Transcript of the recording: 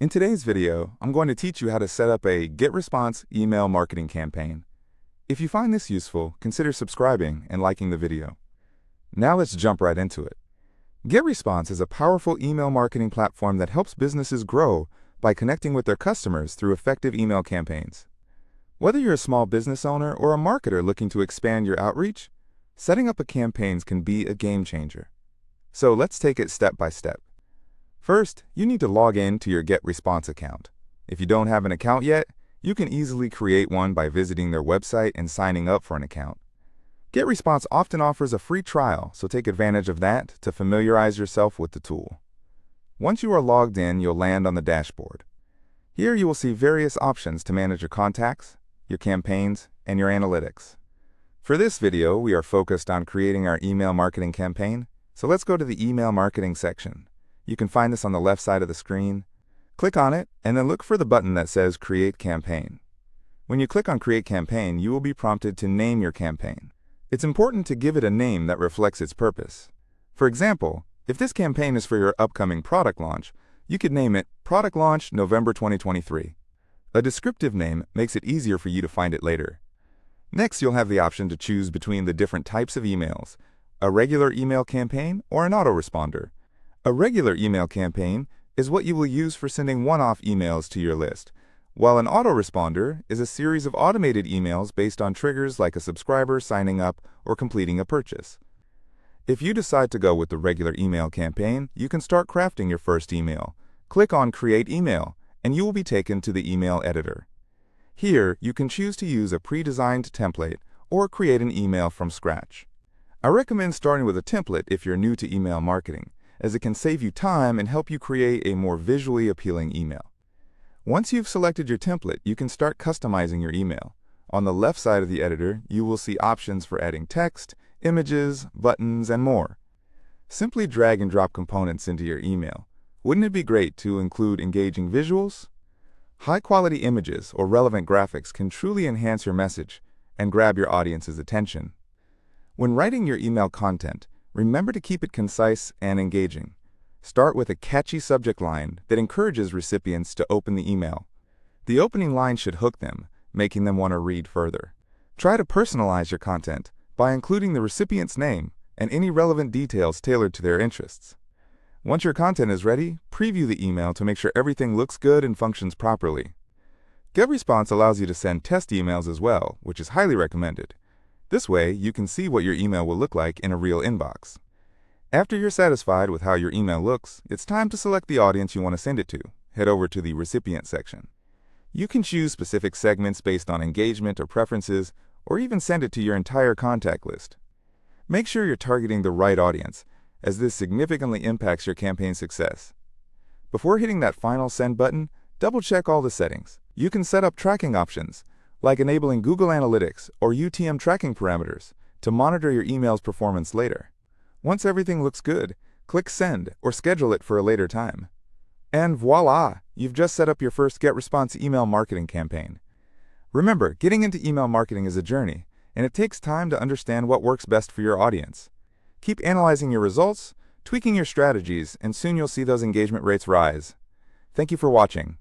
In today's video, I'm going to teach you how to set up a GetResponse email marketing campaign. If you find this useful, consider subscribing and liking the video. Now let's jump right into it. GetResponse is a powerful email marketing platform that helps businesses grow by connecting with their customers through effective email campaigns. Whether you're a small business owner or a marketer looking to expand your outreach, setting up a campaign can be a game changer. So let's take it step by step. First, you need to log in to your GetResponse account. If you don't have an account yet, you can easily create one by visiting their website and signing up for an account. GetResponse often offers a free trial, so take advantage of that to familiarize yourself with the tool. Once you are logged in, you'll land on the dashboard. Here you will see various options to manage your contacts, your campaigns, and your analytics. For this video, we are focused on creating our email marketing campaign, so let's go to the email marketing section. You can find this on the left side of the screen. Click on it, and then look for the button that says Create Campaign. When you click on Create Campaign, you will be prompted to name your campaign. It's important to give it a name that reflects its purpose. For example, if this campaign is for your upcoming product launch, you could name it Product Launch November 2023. A descriptive name makes it easier for you to find it later. Next, you'll have the option to choose between the different types of emails, a regular email campaign or an autoresponder. A regular email campaign is what you will use for sending one-off emails to your list, while an autoresponder is a series of automated emails based on triggers like a subscriber signing up or completing a purchase. If you decide to go with the regular email campaign, you can start crafting your first email. Click on Create Email, and you will be taken to the email editor. Here, you can choose to use a pre-designed template or create an email from scratch. I recommend starting with a template if you're new to email marketing, as it can save you time and help you create a more visually appealing email. Once you've selected your template, you can start customizing your email. On the left side of the editor, you will see options for adding text, images, buttons, and more. Simply drag and drop components into your email. Wouldn't it be great to include engaging visuals? High-quality images or relevant graphics can truly enhance your message and grab your audience's attention. When writing your email content, remember to keep it concise and engaging. Start with a catchy subject line that encourages recipients to open the email. The opening line should hook them, making them want to read further. Try to personalize your content by including the recipient's name and any relevant details tailored to their interests. Once your content is ready, preview the email to make sure everything looks good and functions properly. GetResponse allows you to send test emails as well, which is highly recommended. This way, you can see what your email will look like in a real inbox. After you're satisfied with how your email looks, it's time to select the audience you want to send it to. Head over to the recipient section. You can choose specific segments based on engagement or preferences, or even send it to your entire contact list. Make sure you're targeting the right audience, as this significantly impacts your campaign success. Before hitting that final send button, double-check all the settings. You can set up tracking options, like enabling Google Analytics or UTM tracking parameters, to monitor your email's performance later. Once everything looks good, click Send or schedule it for a later time. And voila! You've just set up your first GetResponse email marketing campaign. Remember, getting into email marketing is a journey, and it takes time to understand what works best for your audience. Keep analyzing your results, tweaking your strategies, and soon you'll see those engagement rates rise. Thank you for watching.